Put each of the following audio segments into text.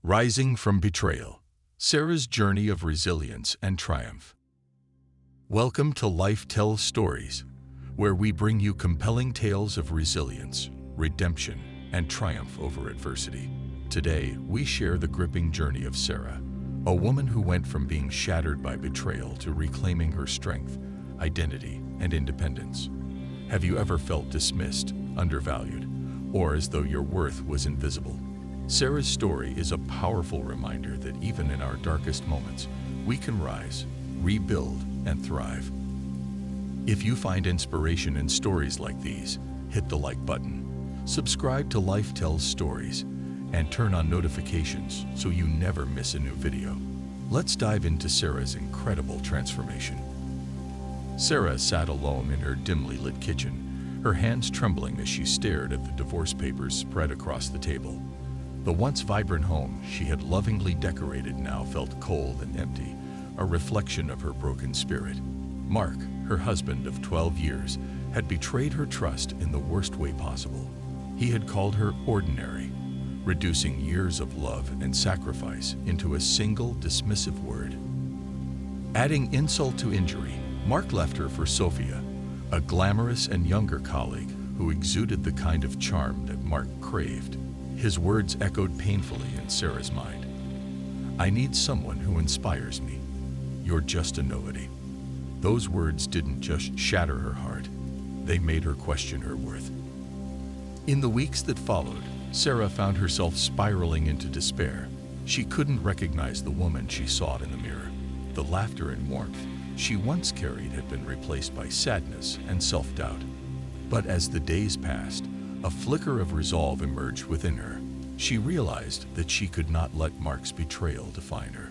Rising from Betrayal, Sarah's Journey of Resilience and Triumph. Welcome to Life Tells Stories, where we bring you compelling tales of resilience, redemption, and triumph over adversity. Today, we share the gripping journey of Sarah, a woman who went from being shattered by betrayal to reclaiming her strength, identity, and independence. Have you ever felt dismissed, undervalued, or as though your worth was invisible? Sarah's story is a powerful reminder that even in our darkest moments, we can rise, rebuild, and thrive. If you find inspiration in stories like these, hit the like button, subscribe to Life Tells Stories, and turn on notifications so you never miss a new video. Let's dive into Sarah's incredible transformation. Sarah sat alone in her dimly lit kitchen, her hands trembling as she stared at the divorce papers spread across the table. The once vibrant home she had lovingly decorated now felt cold and empty, a reflection of her broken spirit. Mark, her husband of 12 years, had betrayed her trust in the worst way possible. He had called her ordinary, reducing years of love and sacrifice into a single dismissive word. Adding insult to injury, Mark left her for Sophia, a glamorous and younger colleague who exuded the kind of charm that Mark craved. His words echoed painfully in Sarah's mind. "I need someone who inspires me. You're just a nobody." Those words didn't just shatter her heart, they made her question her worth. In the weeks that followed, Sarah found herself spiraling into despair. She couldn't recognize the woman she sought in the mirror. The laughter and warmth she once carried had been replaced by sadness and self-doubt. But as the days passed, a flicker of resolve emerged within her. She realized that she could not let Mark's betrayal define her.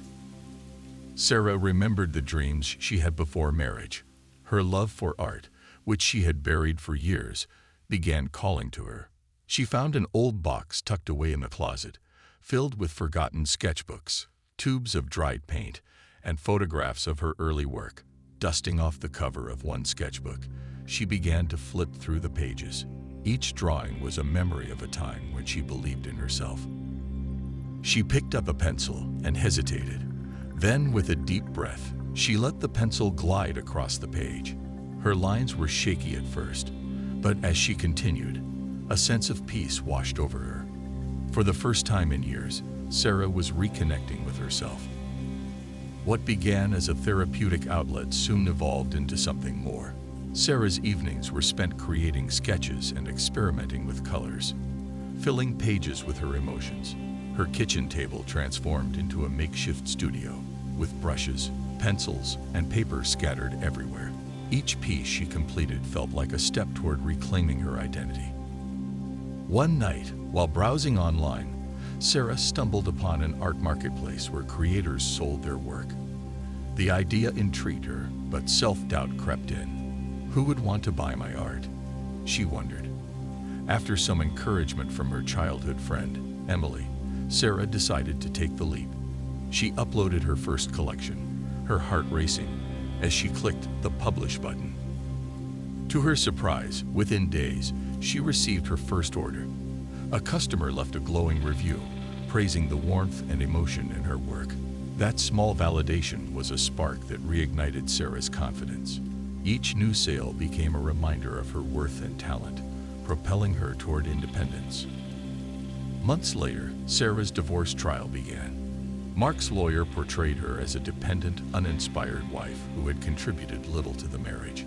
Sarah remembered the dreams she had before marriage. Her love for art, which she had buried for years, began calling to her. She found an old box tucked away in the closet, filled with forgotten sketchbooks, tubes of dried paint, and photographs of her early work. Dusting off the cover of one sketchbook, she began to flip through the pages. Each drawing was a memory of a time when she believed in herself. She picked up a pencil and hesitated. Then, with a deep breath, she let the pencil glide across the page. Her lines were shaky at first, but as she continued, a sense of peace washed over her. For the first time in years, Sarah was reconnecting with herself. What began as a therapeutic outlet soon evolved into something more. Sarah's evenings were spent creating sketches and experimenting with colors, filling pages with her emotions. Her kitchen table transformed into a makeshift studio, with brushes, pencils, and paper scattered everywhere. Each piece she completed felt like a step toward reclaiming her identity. One night, while browsing online, Sarah stumbled upon an art marketplace where creators sold their work. The idea intrigued her, but self-doubt crept in. Who would want to buy my art? She wondered. After some encouragement from her childhood friend, Emily, Sarah decided to take the leap. She uploaded her first collection, her heart racing, as she clicked the Publish button. To her surprise, within days, she received her first order. A customer left a glowing review, praising the warmth and emotion in her work. That small validation was a spark that reignited Sarah's confidence. Each new sale became a reminder of her worth and talent, propelling her toward independence. Months later, Sarah's divorce trial began. Mark's lawyer portrayed her as a dependent, uninspired wife who had contributed little to the marriage.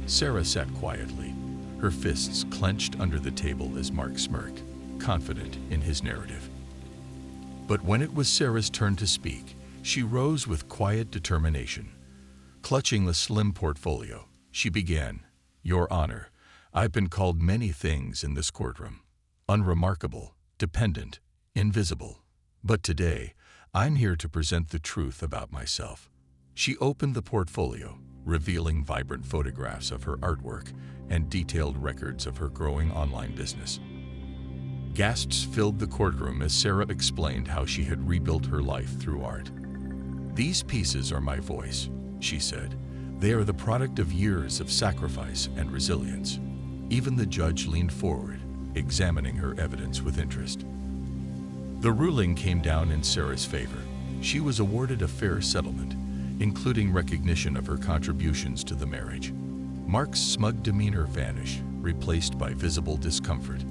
Sarah sat quietly, her fists clenched under the table as Mark smirked, confident in his narrative. But when it was Sarah's turn to speak, she rose with quiet determination. Clutching the slim portfolio, she began, "Your Honor, I've been called many things in this courtroom. Unremarkable, dependent, invisible. But today, I'm here to present the truth about myself." She opened the portfolio, revealing vibrant photographs of her artwork and detailed records of her growing online business. Gasps filled the courtroom as Sarah explained how she had rebuilt her life through art. "These pieces are my voice," she said. "They are the product of years of sacrifice and resilience." Even the judge leaned forward, examining her evidence with interest. The ruling came down in Sarah's favor. She was awarded a fair settlement, including recognition of her contributions to the marriage. Mark's smug demeanor vanished, replaced by visible discomfort.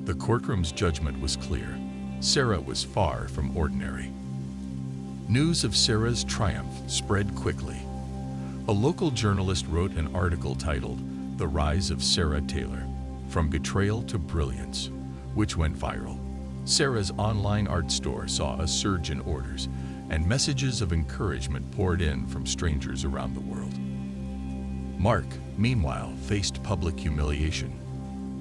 The courtroom's judgment was clear. Sarah was far from ordinary. News of Sarah's triumph spread quickly. A local journalist wrote an article titled "The Rise of Sarah Taylor: From Betrayal to Brilliance," which went viral. Sarah's online art store saw a surge in orders, and messages of encouragement poured in from strangers around the world. Mark, meanwhile, faced public humiliation.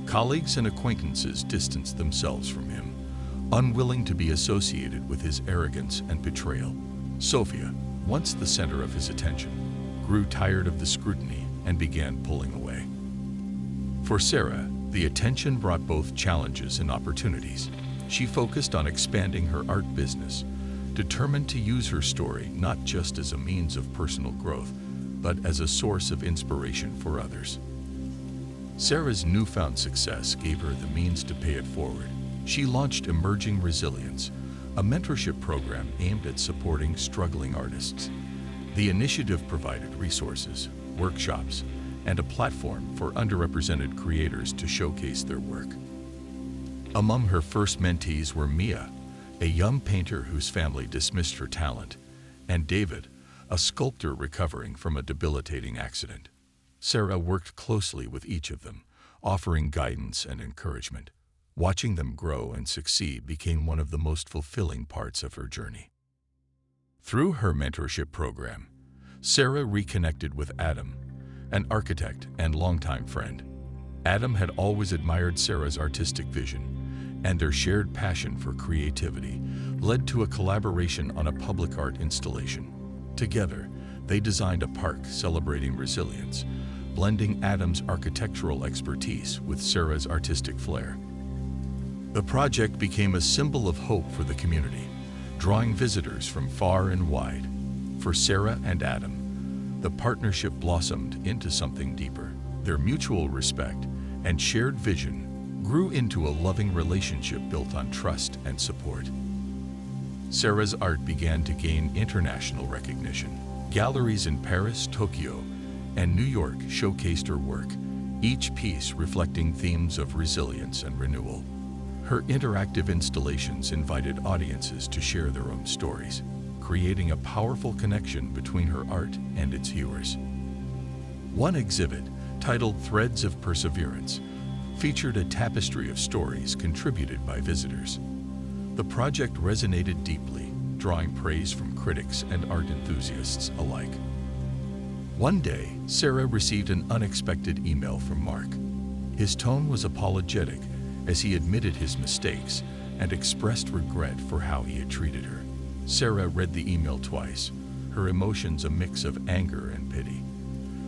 Colleagues and acquaintances distanced themselves from him, unwilling to be associated with his arrogance and betrayal. Sophia, once the center of his attention, grew tired of the scrutiny and began pulling away. For Sarah, the attention brought both challenges and opportunities. She focused on expanding her art business, determined to use her story not just as a means of personal growth, but as a source of inspiration for others. Sarah's newfound success gave her the means to pay it forward. She launched Emerging Resilience, a mentorship program aimed at supporting struggling artists. The initiative provided resources, workshops, and a platform for underrepresented creators to showcase their work. Among her first mentees were Mia, a young painter whose family dismissed her talent, and David, a sculptor recovering from a debilitating accident. Sarah worked closely with each of them, offering guidance and encouragement. Watching them grow and succeed became one of the most fulfilling parts of her journey. Through her mentorship program, Sarah reconnected with Adam, an architect and longtime friend. Adam had always admired Sarah's artistic vision, and their shared passion for creativity led to a collaboration on a public art installation. Together, they designed a park celebrating resilience, blending Adam's architectural expertise with Sarah's artistic flair. The project became a symbol of hope for the community, drawing visitors from far and wide. For Sarah and Adam, the partnership blossomed into something deeper. Their mutual respect and shared vision grew into a loving relationship built on trust and support. Sarah's art began to gain international recognition. Galleries in Paris, Tokyo, and New York showcased her work, each piece reflecting themes of resilience and renewal. Her interactive installations invited audiences to share their own stories, creating a powerful connection between her art and its viewers. One exhibit, titled "Threads of Perseverance," featured a tapestry of stories contributed by visitors. The project resonated deeply, drawing praise from critics and art enthusiasts alike. One day, Sarah received an unexpected email from Mark. His tone was apologetic as he admitted his mistakes and expressed regret for how he had treated her. Sarah read the email twice, her emotions a mix of anger and pity.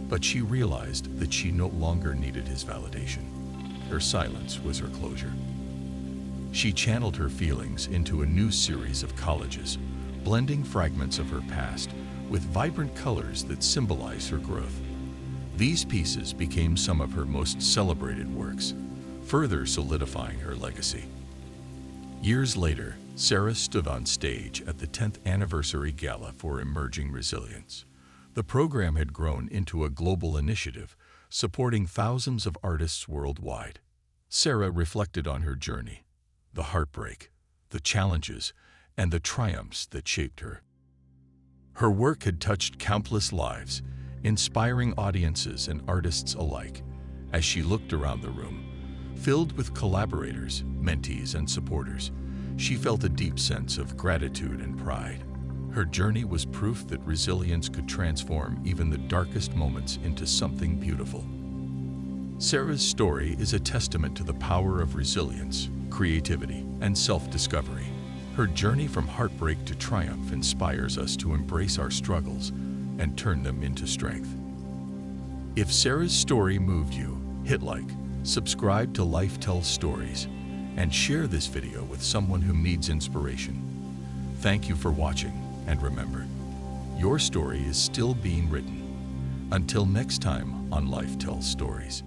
But she realized that she no longer needed his validation. Her silence was her closure. She channeled her feelings into a new series of collages, blending fragments of her past with vibrant colors that symbolize her growth. These pieces became some of her most celebrated works, further solidifying her legacy. Years later, Sarah stood on stage at the 10th anniversary gala for Emerging Resilience. The program had grown into a global initiative, supporting thousands of artists worldwide. Sarah reflected on her journey, the heartbreak, the challenges, and the triumphs that shaped her. Her work had touched countless lives, inspiring audiences and artists alike. As she looked around the room, filled with collaborators, mentees, and supporters, she felt a deep sense of gratitude and pride. Her journey was proof that resilience could transform even the darkest moments into something beautiful. Sarah's story is a testament to the power of resilience, creativity, and self-discovery. Her journey from heartbreak to triumph inspires us to embrace our struggles and turn them into strength. If Sarah's story moved you, hit like, subscribe to Life Tells Stories, and share this video with someone who needs inspiration. Thank you for watching, and remember, your story is still being written. Until next time on Life Tells Stories.